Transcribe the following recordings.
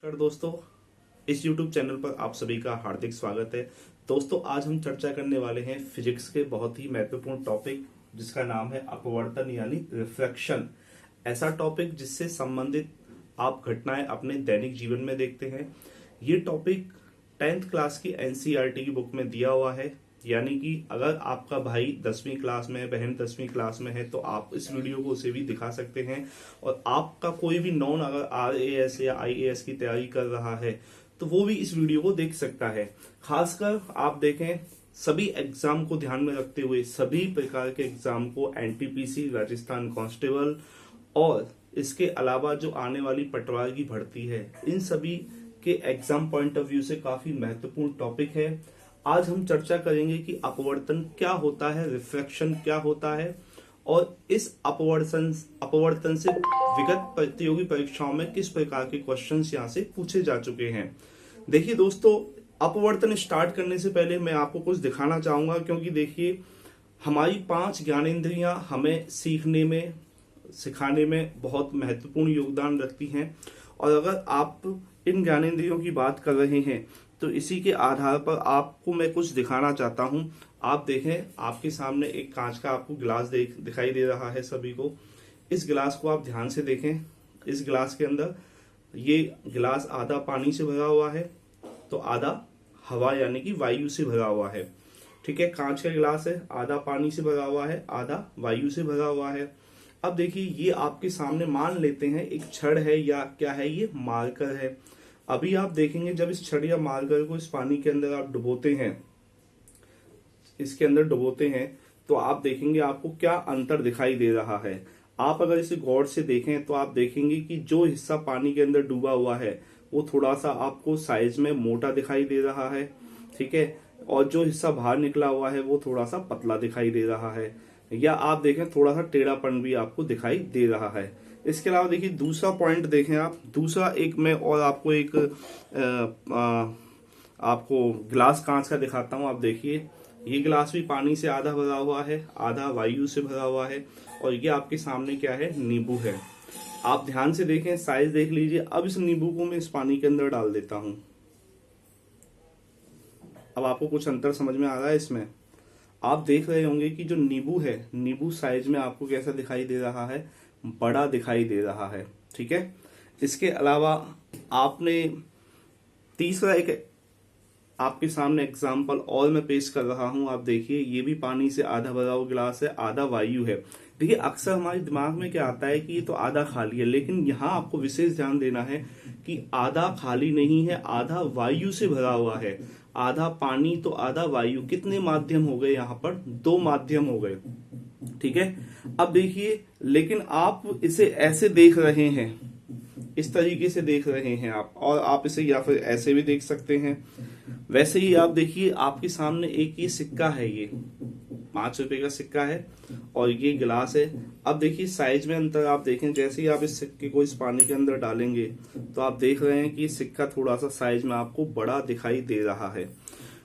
नमस्कार दोस्तों, इस YouTube चैनल पर आप सभी का हार्दिक स्वागत है। दोस्तों, आज हम चर्चा करने वाले हैं फिजिक्स के बहुत ही महत्वपूर्ण टॉपिक जिसका नाम है अपवर्तन यानी रिफ्लेक्शन। ऐसा टॉपिक जिससे संबंधित आप घटनाएं अपने दैनिक जीवन में देखते हैं। ये टॉपिक 10th क्लास की NCERT की बुक में दिया हुआ है, यानी कि अगर आपका भाई 10वीं क्लास में है, बहन 10वीं क्लास में है, तो आप इस वीडियो को उसे भी दिखा सकते हैं। और आपका कोई भी नॉन अगर RAS या IAS की तैयारी कर रहा है तो वो भी इस वीडियो को देख सकता है। खासकर आप देखें, सभी एग्जाम को ध्यान में रखते हुए, सभी प्रकार के एग्जाम को, NTPC, राजस्थान कांस्टेबल और इसके अलावा जो आने वाली पटवार की भर्ती है, इन सभी के एग्जाम पॉइंट ऑफ व्यू से काफी महत्वपूर्ण टॉपिक है। आज हम चर्चा करेंगे कि अपवर्तन क्या होता है, रिफ्लेक्शन क्या होता है, और इस अपवर्तन से विगत प्रतियोगी परीक्षाओं में किस प्रकार के क्वेश्चंस यहां से पूछे जा चुके हैं। देखिए दोस्तों, अपवर्तन स्टार्ट करने से पहले मैं आपको कुछ दिखाना चाहूंगा, क्योंकि देखिए हमारी 5 ज्ञानेंद्रियां हमें सीखने में, सिखाने में बहुत महत्वपूर्ण योगदान रखती हैं। और अगर आप इन ज्ञानेंद्रियों की बात कर रहे हैं तो इसी के आधार पर आपको मैं कुछ दिखाना चाहता हूं। आप देखें, आपके सामने एक कांच का आपको गिलास दिखाई दे रहा है सभी को। इस गिलास को आप ध्यान से देखें। इस गिलास के अंदर ये गिलास आधा पानी से भरा हुआ है तो आधा हवा यानी कि वायु से भरा हुआ है। ठीक है, कांच का गिलास है, आधा पानी से भरा हुआ है, आधा वायु से भरा हुआ है। अब देखिए, ये आपके सामने मान लेते हैं एक छड़ है या क्या है, ये मार्कर है। अभी आप देखेंगे जब इस छड़ या मार्कर को इस पानी के अंदर आप डुबोते हैं, इसके अंदर डुबोते हैं, तो आप देखेंगे आपको क्या अंतर दिखाई दे रहा है। आप अगर इसे गौर से देखें तो आप देखेंगे कि जो हिस्सा पानी के अंदर डूबा हुआ है वो थोड़ा सा आपको साइज में मोटा दिखाई दे रहा है। ठीक है, और जो हिस्सा बाहर निकला हुआ है वो थोड़ा सा पतला दिखाई दे रहा है, या आप देखें थोड़ा सा टेढ़ापन भी आपको दिखाई दे रहा है। इसके अलावा देखिए दूसरा पॉइंट देखें आप, दूसरा एक मैं और आपको एक आपको गिलास कांच का दिखाता हूं। आप देखिए, ये गिलास भी पानी से आधा भरा हुआ है, आधा वायु से भरा हुआ है, और ये आपके सामने क्या है, नींबू है। आप ध्यान से देखें, साइज देख लीजिए। अब इस नींबू को मैं इस पानी के अंदर डाल देता हूं। अब आपको कुछ अंतर समझ में आ रहा है इसमें। आप देख रहे होंगे कि जो नींबू है, नींबू साइज में आपको कैसा दिखाई दे रहा है, बड़ा दिखाई दे रहा है। ठीक है, इसके अलावा आपने तीसरा एक आपके सामने एग्जाम्पल और मैं पेश कर रहा हूं। आप देखिए, ये भी पानी से आधा भरा हुआ गिलास है, आधा वायु है। देखिए, अक्सर हमारे दिमाग में क्या आता है कि ये तो आधा खाली है, लेकिन यहाँ आपको विशेष ध्यान देना है कि आधा खाली नहीं है, आधा वायु से भरा हुआ है। आधा पानी तो आधा वायु। कितने माध्यम हो गए यहाँ पर? 2 माध्यम हो गए। ठीक है, अब देखिए, लेकिन आप इसे ऐसे देख रहे हैं, इस तरीके से देख रहे हैं आप, और आप इसे या फिर ऐसे भी देख सकते हैं। वैसे ही आप देखिए, आपके सामने एक ये सिक्का है, ये 5 रुपए का सिक्का है, और ये गिलास है। अब देखिए साइज में अंतर आप देखें, जैसे ही आप इस सिक्के को इस पानी के अंदर डालेंगे तो आप देख रहे हैं कि ये सिक्का थोड़ा सा साइज में आपको बड़ा दिखाई दे रहा है।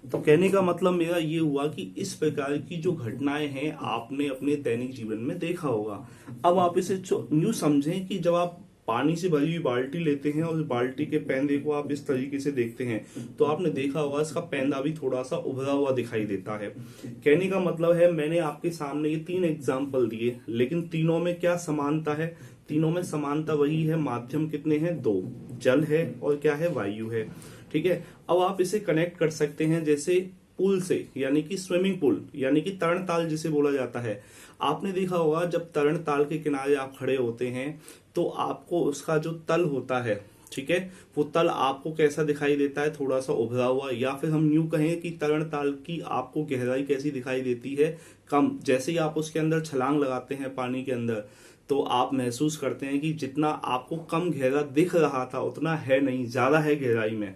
तो कहने का मतलब मेरा ये हुआ कि इस प्रकार की जो घटनाएं हैं आपने अपने दैनिक जीवन में देखा होगा। अब आप इसे यूं समझें कि जब आप पानी से भरी हुई बाल्टी लेते हैं और बाल्टी के पैंदे को आप इस तरीके से देखते हैं तो आपने देखा होगा इसका पैंदा भी थोड़ा सा उभरा हुआ दिखाई देता है। कहने का मतलब है, मैंने आपके सामने ये 3 एग्जाम्पल दिए, लेकिन तीनों में क्या समानता है? तीनों में समानता वही है। माध्यम कितने हैं? 2, जल है और क्या है, वायु है। ठीक है, अब आप इसे कनेक्ट कर सकते हैं जैसे पूल से, यानी कि स्विमिंग पूल, यानी कि तरण ताल जिसे बोला जाता है। आपने देखा होगा जब तरण ताल के किनारे आप खड़े होते हैं तो आपको उसका जो तल होता है, ठीक है, वो तल आपको कैसा दिखाई देता है? थोड़ा सा उभरा हुआ। या फिर हम यूं कहें कि तरण ताल की आपको गहराई कैसी दिखाई देती है? कम। जैसे ही आप उसके अंदर छलांग लगाते हैं पानी के अंदर तो आप महसूस करते हैं कि जितना आपको कम गहरा दिख रहा था उतना है नहीं, ज्यादा है गहराई में।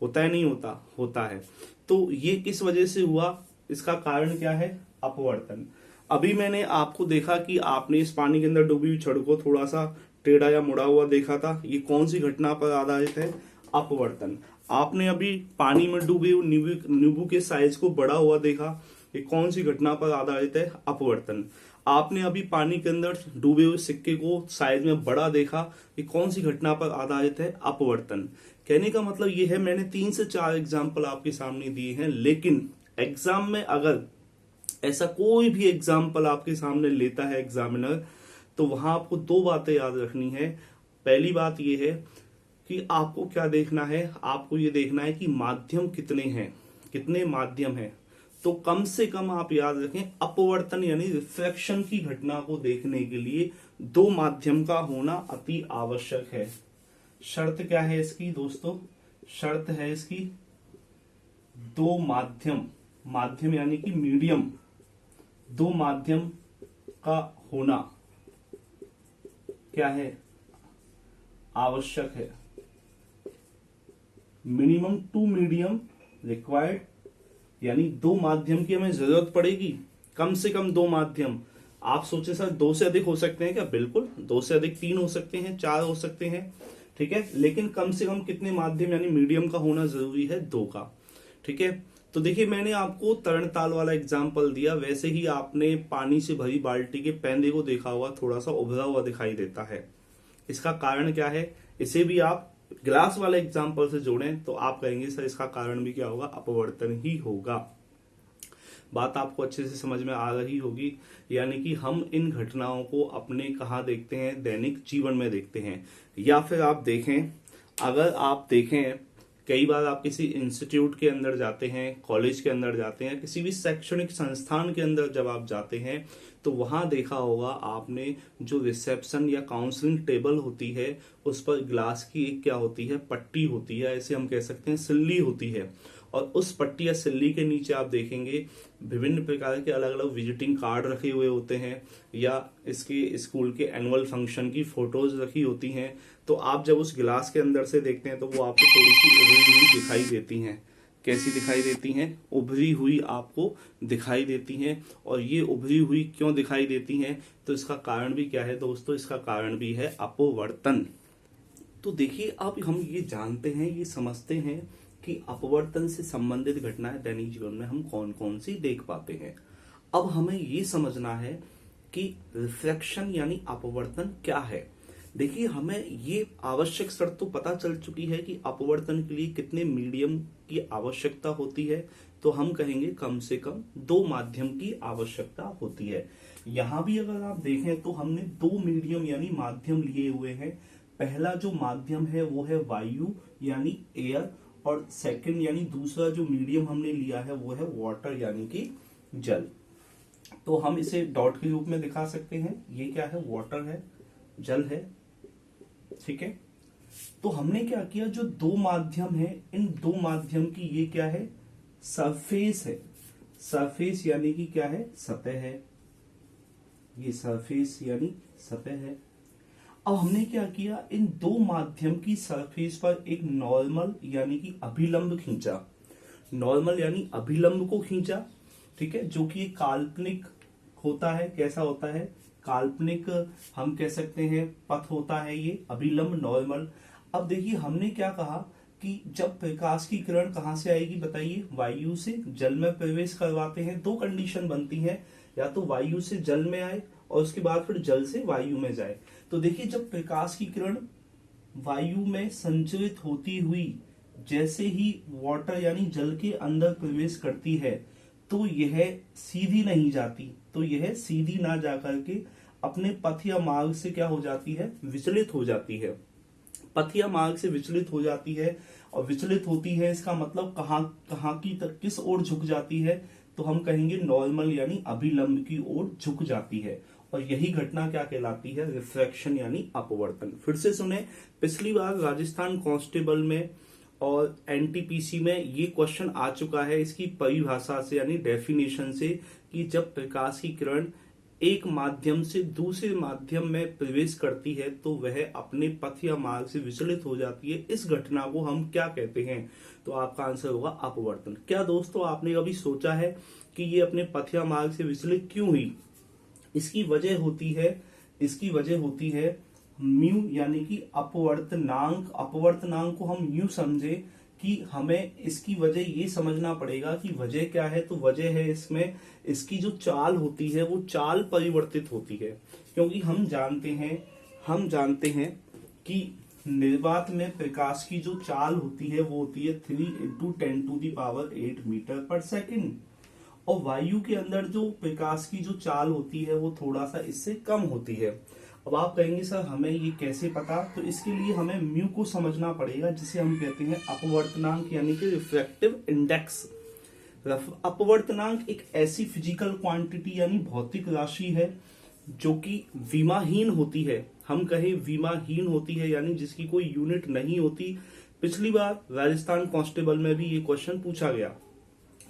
होता है, नहीं होता? होता है। तो ये किस वजह से हुआ? इसका कारण क्या है? अपवर्तन। अभी मैंने आपको देखा कि आपने इस पानी के अंदर डूबी हुई छड़ को थोड़ा सा टेढ़ा या मुड़ा हुआ देखा था। ये कौन सी घटना पर आधारित है? अपवर्तन। आपने अभी पानी में डूबे हुए नींबू के साइज को बड़ा हुआ देखा। ये कौन सी घटना पर आधारित है? अपवर्तन। आपने अभी पानी के अंदर डूबे हुए सिक्के को साइज में बड़ा देखा, ये कौन सी घटना पर आधारित है? अपवर्तन। कहने का मतलब ये है, मैंने 3 से 4 एग्जाम्पल आपके सामने दिए हैं, लेकिन एग्जाम में अगर ऐसा कोई भी एग्जाम्पल आपके सामने लेता है एग्जामिनर, तो वहां आपको 2 बातें याद रखनी है। पहली बात यह है कि आपको क्या देखना है, आपको ये देखना है कि माध्यम कितने हैं, कितने माध्यम हैं। तो कम से कम आप याद रखें, अपवर्तन यानी रिफ्रैक्शन की घटना को देखने के लिए 2 माध्यम का होना अति आवश्यक है। शर्त क्या है इसकी दोस्तों? शर्त है इसकी 2 माध्यम, माध्यम यानी कि मीडियम, 2 माध्यम का होना क्या है? आवश्यक है। मिनिमम 2 मीडियम रिक्वायर्ड, यानी 2 माध्यम की हमें जरूरत पड़ेगी, कम से कम 2 माध्यम। आप सोचे सर 2 से अधिक हो सकते हैं क्या? बिल्कुल, 2 से अधिक 3 हो सकते हैं, 4 हो सकते हैं, ठीक है, लेकिन कम से कम कितने माध्यम यानी मीडियम का होना जरूरी है? 2 का। ठीक है, तो देखिए मैंने आपको तरणताल वाला एग्जाम्पल दिया, वैसे ही आपने पानी से भरी बाल्टी के पैंदे को देखा हुआ, थोड़ा सा उभरा हुआ दिखाई देता है। इसका कारण क्या है? इसे भी आप ग्लास वाले एग्जाम्पल से जोड़ें तो आप कहेंगे सर इसका कारण भी क्या होगा? अपवर्तन ही होगा। बात आपको अच्छे से समझ में आ रही होगी। यानी कि हम इन घटनाओं को अपने कहाँ देखते हैं? दैनिक जीवन में देखते हैं। या फिर आप देखें, अगर आप देखें कई बार आप किसी इंस्टीट्यूट के अंदर जाते हैं, कॉलेज के अंदर जाते हैं, किसी भी शैक्षणिक संस्थान के अंदर जब आप जाते हैं तो वहां देखा होगा आपने, जो रिसेप्शन या काउंसलिंग टेबल होती है उस पर ग्लास की एक क्या होती है? पट्टी होती है, ऐसे हम कह सकते हैं सिल्ली होती है। और उस पट्टी या सिल्ली के नीचे आप देखेंगे विभिन्न प्रकार के अलग अलग विजिटिंग कार्ड रखे हुए होते हैं, या इसके स्कूल के एनुअल फंक्शन की फोटोज रखी होती हैं। तो आप जब उस गिलास के अंदर से देखते हैं तो वो आपको थोड़ी सी उभरी हुई दिखाई देती हैं। कैसी दिखाई देती हैं? उभरी हुई आपको दिखाई देती हैं। और ये उभरी हुई क्यों दिखाई देती हैं? तो इसका कारण भी क्या है दोस्तों? इसका कारण भी है अपवर्तन। तो देखिए, अब हम ये जानते हैं, ये समझते हैं कि अपवर्तन से संबंधित घटनाएं दैनिक जीवन में हम कौन कौन सी देख पाते हैं। अब हमें ये समझना है कि रिफ्रैक्शन यानी अपवर्तन क्या है। देखिए, हमें ये आवश्यक शर्त तो पता चल चुकी है कि अपवर्तन के लिए कितने मीडियम की आवश्यकता होती है। तो हम कहेंगे कम से कम 2 माध्यम की आवश्यकता होती है। यहां भी अगर आप देखें तो हमने 2 मीडियम यानी माध्यम लिए हुए हैं। पहला जो माध्यम है वो है वायु यानी एयर, और सेकंड यानी दूसरा जो मीडियम हमने लिया है वो है वाटर यानी कि जल। तो हम इसे डॉट के रूप में दिखा सकते हैं। ये क्या है? वाटर है, जल है, ठीक है। तो हमने क्या किया, जो 2 माध्यम है, इन 2 माध्यम की ये क्या है? सरफेस है। सरफेस यानी कि क्या है? सतह है। ये सरफेस यानी सतह है। अब हमने क्या किया, इन 2 माध्यम की सरफेस पर एक नॉर्मल यानी कि अभिलंब खींचा। नॉर्मल यानी अभिलंब को खींचा, ठीक है, जो कि काल्पनिक होता है। कैसा होता है? काल्पनिक हम कह सकते हैं पथ होता है ये, अभिलंब नॉर्मल। अब देखिए हमने क्या कहा कि जब प्रकाश की किरण कहां से आएगी बताइए? वायु से। जल में प्रवेश करवाते हैं, 2 कंडीशन बनती है, या तो वायु से जल में आए और उसके बाद फिर जल से वायु में जाए। तो देखिए, जब प्रकाश की किरण वायु में संचरित होती हुई जैसे ही वाटर यानी जल के अंदर प्रवेश करती है तो यह सीधी नहीं जाती, तो यह सीधी ना जाकर के अपने पथ या मार्ग से क्या हो जाती है? विचलित हो जाती है। पथ या मार्ग से विचलित हो जाती है, और विचलित होती है इसका मतलब कहां की तक, किस ओर झुक जाती है? तो हम कहेंगे नॉर्मल यानी अभिलंब की ओर झुक जाती है। और यही घटना क्या कहलाती है? रिफ्रैक्शन यानी अपवर्तन। फिर से सुने, पिछली बार राजस्थान कांस्टेबल में और एनटीपीसी में ये क्वेश्चन आ चुका है इसकी परिभाषा से यानी डेफिनेशन से, कि जब प्रकाश की किरण एक माध्यम से दूसरे माध्यम में प्रवेश करती है तो वह अपने पथ या मार्ग से विचलित हो जाती है। इस घटना को हम क्या कहते हैं? तो आपका आंसर होगा अपवर्तन। क्या दोस्तों आपने कभी सोचा है कि ये अपने पथ या मार्ग से विचलित क्यों हुई? इसकी वजह होती है म्यू यानी कि अपवर्तनांक। अपवर्तनांक को हम यूं समझे कि हमें इसकी वजह ये समझना पड़ेगा कि वजह क्या है। तो वजह है इसमें इसकी जो चाल होती है वो चाल परिवर्तित होती है, क्योंकि हम जानते हैं कि निर्वात में प्रकाश की जो चाल होती है वो होती है 3 × 10⁸ मीटर पर सेकेंड, और वायु के अंदर जो प्रकाश की जो चाल होती है वो थोड़ा सा इससे कम होती है। अब आप कहेंगे सर हमें ये कैसे पता, तो इसके लिए हमें म्यू को समझना पड़ेगा, जिसे हम कहते हैं अपवर्तनांक यानी कि रिफ्रैक्टिव इंडेक्स। अपवर्तनांक एक ऐसी फिजिकल क्वांटिटी यानी भौतिक राशि है जो कि विमाहीन होती है। हम कहें विमाहीन होती है यानी जिसकी कोई यूनिट नहीं होती। पिछली बार राजस्थान कांस्टेबल में भी ये क्वेश्चन पूछा गया।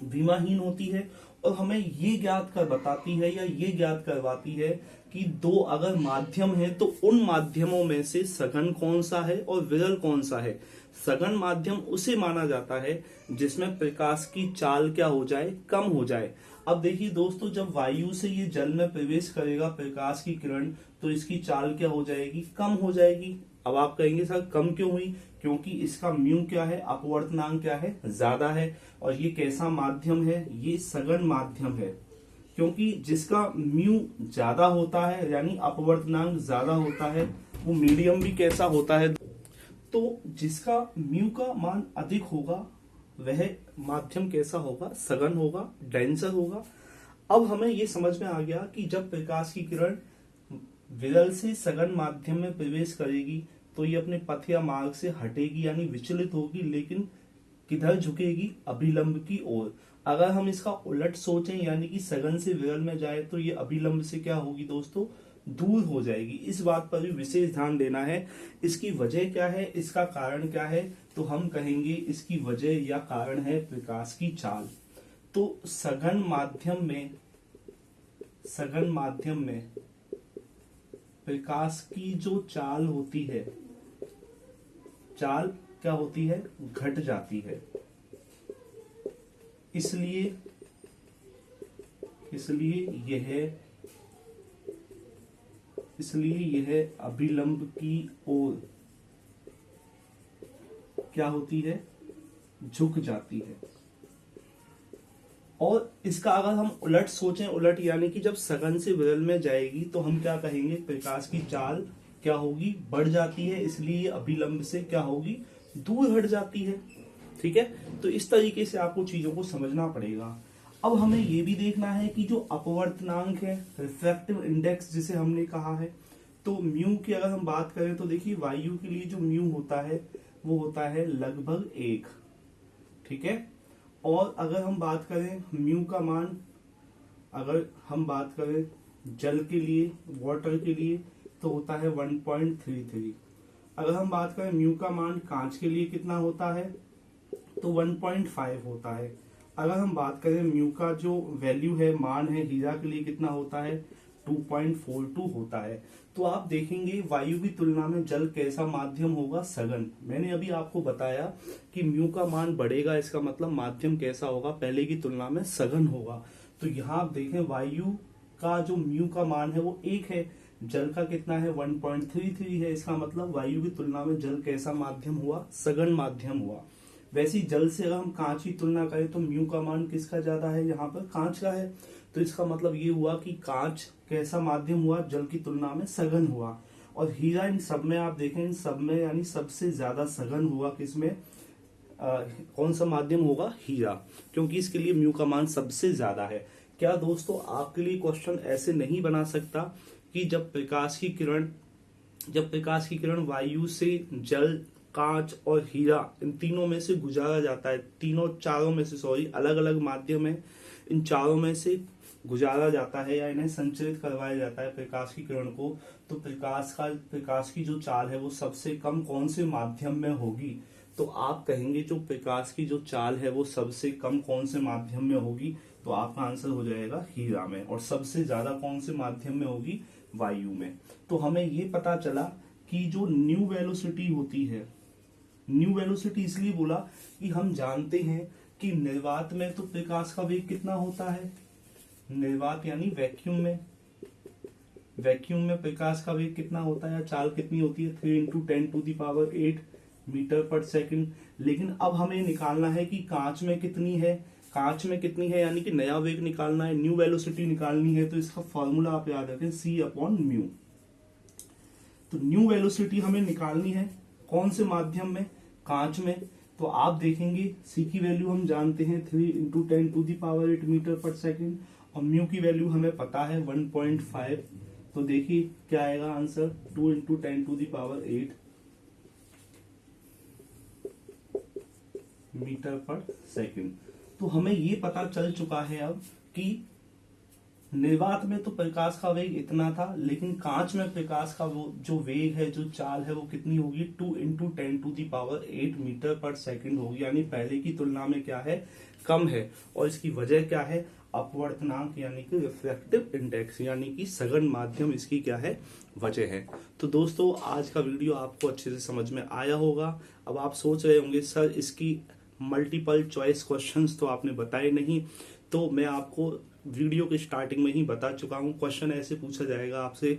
विमाहीन होती है और हमें ये ज्ञात कर बताती है या ये ज्ञात करवाती है कि दो अगर माध्यम है तो उन माध्यमों में से सघन कौन सा है और विरल कौन सा है। सघन माध्यम उसे माना जाता है जिसमें प्रकाश की चाल क्या हो जाए, कम हो जाए। अब देखिए दोस्तों, जब वायु से ये जल में प्रवेश करेगा प्रकाश की किरण, तो इसकी चाल क्या हो जाएगी, कम हो जाएगी। अब आप कहेंगे सर कम क्यों हुई, क्योंकि इसका म्यू क्या है, अपवर्तनांक क्या है, ज्यादा है। और ये कैसा माध्यम है, ये सघन माध्यम है, क्योंकि जिसका म्यू ज्यादा होता है यानी अपवर्तनांक ज्यादा होता है, वो मीडियम भी कैसा होता है, तो जिसका म्यू का मान अधिक होगा वह माध्यम कैसा होगा, सघन होगा, डेंसर होगा। अब हमें ये समझ में आ गया कि जब प्रकाश की किरण विरल से सघन माध्यम में प्रवेश करेगी तो ये अपने पथ या मार्ग से हटेगी यानी विचलित होगी, लेकिन किधर झुकेगी, अभिलंब की ओर। अगर हम इसका उलट सोचें यानी कि सघन से विरल में जाए तो ये अभिलंब से क्या होगी दोस्तों, दूर हो जाएगी। इस बात पर भी विशेष ध्यान देना है। इसकी वजह क्या है, इसका कारण क्या है, तो हम कहेंगे इसकी वजह या कारण है प्रकाश की चाल। तो सघन माध्यम में प्रकाश की जो चाल होती है, चाल क्या होती है, घट जाती है। इसलिए यह अभिलंब की ओर क्या होती है, झुक जाती है। और इसका अगर हम उलट सोचें, उलट यानी कि जब सघन से विरल में जाएगी तो हम क्या कहेंगे, प्रकाश की चाल क्या होगी, बढ़ जाती है, इसलिए अभिलंब से क्या होगी, दूर हट जाती है। ठीक है, तो इस तरीके से आपको चीजों को समझना पड़ेगा। अब हमें यह भी देखना है कि जो अपवर्तनांक है, रिफ्रैक्टिव इंडेक्स जिसे हमने कहा है, तो म्यू की अगर हम बात करें तो देखिए वायु के लिए जो म्यू होता है वो होता है लगभग 1। ठीक है, और अगर हम बात करें म्यू का मान, अगर हम बात करें जल के लिए, वाटर के लिए, तो होता है 1.33। अगर हम बात करें म्यू का मान कांच के लिए कितना होता है, तो 1.5 होता है। अगर हम बात करें म्यू का जो वैल्यू है, मान है, हीरा के लिए कितना होता है, 2.42 होता है। तो आप देखेंगे वायु की तुलना में जल कैसा माध्यम होगा, सघन। मैंने अभी आपको बताया कि म्यू का मान बढ़ेगा, इसका मतलब माध्यम कैसा होगा, पहले की तुलना में सघन होगा। तो यहाँ आप देखें वायु का जो म्यू का मान है वो 1 है, जल का कितना है, 1.33 है। इसका मतलब वायु की तुलना में जल कैसा माध्यम हुआ, सघन माध्यम हुआ। वैसे ही जल से अगर हम कांच की तुलना करें तो म्यू का मान किसका ज्यादा है, यहाँ पर कांच का है। तो इसका मतलब ये हुआ कि कांच कैसा माध्यम हुआ, जल की तुलना में सघन हुआ। और हीरा, इन सब में आप देखें, इन सब में यानी सबसे ज्यादा सघन हुआ किसमें, कौन सा माध्यम होगा, हीरा, क्योंकि इसके लिए म्यू का मान सबसे ज्यादा है। क्या दोस्तों आपके लिए क्वेश्चन ऐसे नहीं बना सकता कि जब प्रकाश की किरण वायु से जल, कांच और हीरा, इन तीनों में से गुजारा जाता है, चारों में से अलग अलग माध्यम है, इन चारों में से गुजारा जाता है या इन्हें संचरित करवाया जाता है प्रकाश की किरण को, तो प्रकाश की जो चाल है वो सबसे कम कौन से माध्यम में होगी। तो आप कहेंगे जो प्रकाश की जो चाल है वो सबसे कम कौन से माध्यम में होगी, तो आपका आंसर हो जाएगा हीरा में। और सबसे ज्यादा कौन से माध्यम में होगी, वायु में। तो हमें ये पता चला कि जो न्यू वेलोसिटी होती है, न्यू वेलोसिटी इसलिए बोला कि हम जानते हैं कि निर्वात में तो प्रकाश का वेग कितना होता है, निर्वात यानी वैक्यूम में प्रकाश का वेग कितना होता है, चाल कितनी होती है, 3 × 10⁸ मीटर पर सेकंड। लेकिन अब हमें निकालना है कि कांच में कितनी है, कांच में कितनी है, यानी कि नया वेग निकालना है, न्यू वेलोसिटी निकालनी है। तो इसका फॉर्मूला आप याद रखें, c अपॉन म्यू। तो न्यू वेलोसिटी हमें निकालनी है कौन से माध्यम में, कांच में। तो आप देखेंगे c की वैल्यू हम जानते हैं 3 इंटू 10⁸ मीटर पर सेकंड, और म्यू की वैल्यू हमें पता है 1.5। तो देखिए क्या आएगा आंसर, 2 इंटू 10⁸ मीटर पर सेकंड। तो हमें ये पता चल चुका है अब कि निर्वात में तो प्रकाश का वेग इतना था, लेकिन कांच में प्रकाश का वो जो वेग है, जो चाल है, वो कितनी होगी, 2 इंटू 10⁸ मीटर पर सेकंड होगी। यानी पहले की तुलना में क्या है, कम है। और इसकी वजह क्या है, अपवर्तनांक यानी कि रिफ्रैक्टिव इंडेक्स, यानी कि सघन माध्यम इसकी क्या है, वजह है। तो दोस्तों आज का वीडियो आपको अच्छे से समझ में आया होगा। अब आप सोच रहे होंगे सर इसकी मल्टीपल चॉइस क्वेश्चंस तो आपने बताए नहीं। तो मैं आपको वीडियो के स्टार्टिंग में ही बता चुका हूं। क्वेश्चन ऐसे पूछा जाएगा आपसे,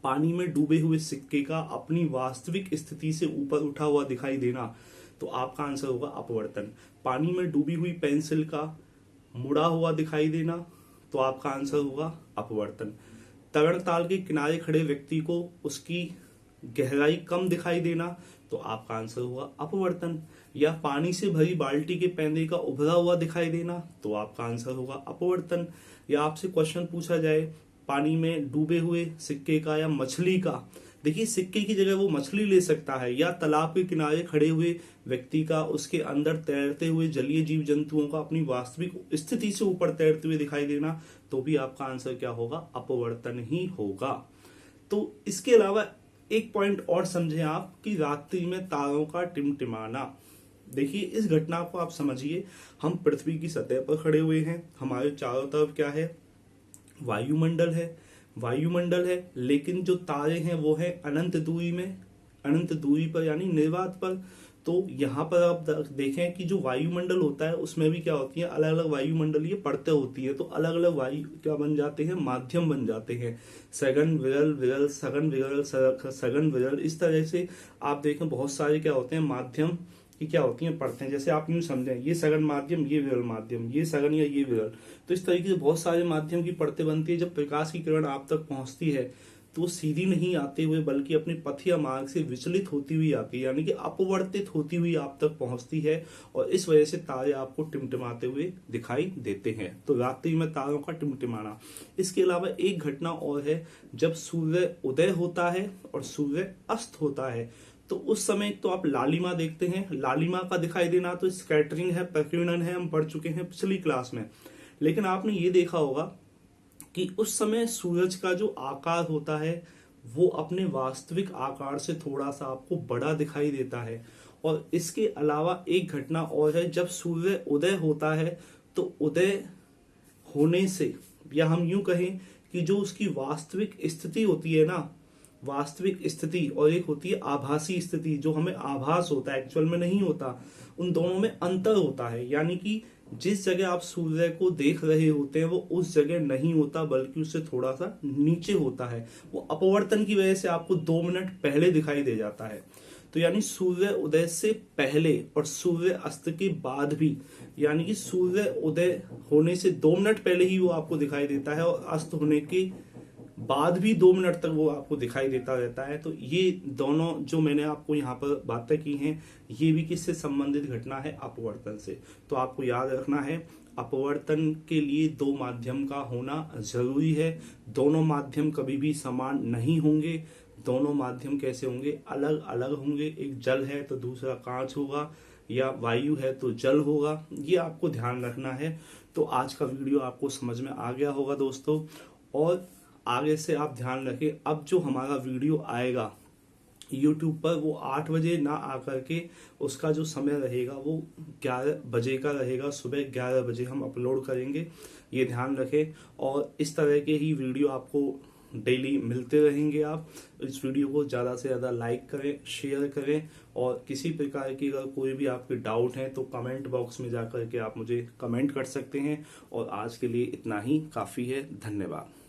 पानी में डूबे हुए सिक्के का अपनी वास्तविक स्थिति से ऊपर उठा हुआ दिखाई देना, तो आपका आंसर होगा अपवर्तन। पानी में डूबी हुई पेंसिल का मुड़ा हुआ दिखाई देना, तो आपका आंसर होगा अपवर्तन। तरण ताल के किनारे खड़े व्यक्ति को उसकी गहराई कम दिखाई देना, तो आपका आंसर होगा अपवर्तन। या पानी से भरी बाल्टी के पैंदे का उभरा हुआ दिखाई देना, तो आपका आंसर होगा अपवर्तन। या आपसे क्वेश्चन पूछा जाए पानी में डूबे हुए सिक्के का या मछली का, देखिए सिक्के की जगह वो मछली ले सकता है। या तालाब के किनारे खड़े हुए व्यक्ति का उसके अंदर तैरते हुए जलीय जीव जंतुओं का अपनी वास्तविक स्थिति से ऊपर तैरते हुए दिखाई देना, तो भी आपका आंसर क्या होगा, अपवर्तन ही होगा। तो इसके अलावा एक पॉइंट और समझें आप कि रात्रि में तारों का टिमटिमाना। देखिए इस घटना को आप समझिए, हम पृथ्वी की सतह पर खड़े हुए हैं, हमारे चारों तरफ क्या है, वायुमंडल है, वायुमंडल है, लेकिन जो तारे हैं वो है अनंत दूरी में, अनंत दूरी पर यानी निर्वात पर। तो यहाँ पर आप देखें कि जो वायुमंडल होता है उसमें भी क्या होती है, अलग अलग वायुमंडलीय परतें होती है। तो अलग अलग वायु क्या बन जाते हैं, माध्यम बन जाते हैं, सघन विरल विरल सघन विरल सघन विरल। इस तरह से आप देखें बहुत सारे क्या होते हैं, माध्यम की क्या होती हैं, परतें। जैसे आप यूं समझें, ये सघन माध्यम, ये विरल माध्यम, ये सघन या ये विरल। तो इस तरीके से बहुत सारे माध्यम की परतें बनती है। जब प्रकाश की किरण आप तक पहुंचती है तो वो सीधी नहीं आते हुए बल्कि अपने पथ या मार्ग से विचलित होती हुई आती है, यानी कि अपवर्तित होती हुई आप तक पहुंचती है। और इस वजह से तारे आपको टिमटिमाते हुए दिखाई देते हैं। तो रात्रि में तारों का टिमटिमाना। इसके अलावा एक घटना और है, जब सूर्य उदय होता है और सूर्य अस्त होता है, तो उस समय तो आप लालिमा देखते हैं। लालिमा का दिखाई देना तो स्कैटरिंग है, प्रकीर्णन है, हम पढ़ चुके हैं पिछली क्लास में। लेकिन आपने ये देखा होगा कि उस समय सूरज का जो आकार होता है वो अपने वास्तविक आकार से थोड़ा सा आपको बड़ा दिखाई देता है। और इसके अलावा एक घटना और है, जब सूर्य उदय होता है तो उदय होने से, या हम यूं कहें कि जो उसकी वास्तविक स्थिति होती है ना, वास्तविक स्थिति, और एक होती है आभासी स्थिति, जो हमें आभास होता है, एक्चुअल में नहीं होता, उन दोनों में अंतर होता है। यानी कि जिस जगह आप सूर्य को देख रहे होते हैं वो उस जगह नहीं होता, बल्कि उससे थोड़ा सा नीचे होता है। वो अपवर्तन की वजह से आपको 2 मिनट पहले दिखाई दे जाता है। तो यानी सूर्य उदय से पहले और सूर्य अस्त के बाद भी, यानी कि सूर्य उदय होने से 2 मिनट पहले ही वो आपको दिखाई देता है और अस्त होने के बाद भी 2 मिनट तक वो आपको दिखाई देता रहता है। तो ये दोनों जो मैंने आपको यहाँ पर बातें की हैं, ये भी किससे संबंधित घटना है, अपवर्तन से। तो आपको याद रखना है, अपवर्तन के लिए 2 माध्यम का होना जरूरी है। दोनों माध्यम कभी भी समान नहीं होंगे। दोनों माध्यम कैसे होंगे, अलग अलग होंगे। एक जल है तो दूसरा कांच होगा, या वायु है तो जल होगा। ये आपको ध्यान रखना है। तो आज का वीडियो आपको समझ में आ गया होगा दोस्तों। और आगे से आप ध्यान रखें, अब जो हमारा वीडियो आएगा YouTube पर वो 8 बजे ना आकर के उसका जो समय रहेगा वो 11 बजे का रहेगा। सुबह 11 बजे हम अपलोड करेंगे, ये ध्यान रखें। और इस तरह के ही वीडियो आपको डेली मिलते रहेंगे। आप इस वीडियो को ज़्यादा से ज़्यादा लाइक करें, शेयर करें, और किसी प्रकार की अगर कोई भी आपके डाउट है तो कमेंट बॉक्स में जाकर के आप मुझे कमेंट कर सकते हैं। और आज के लिए इतना ही काफ़ी है। धन्यवाद।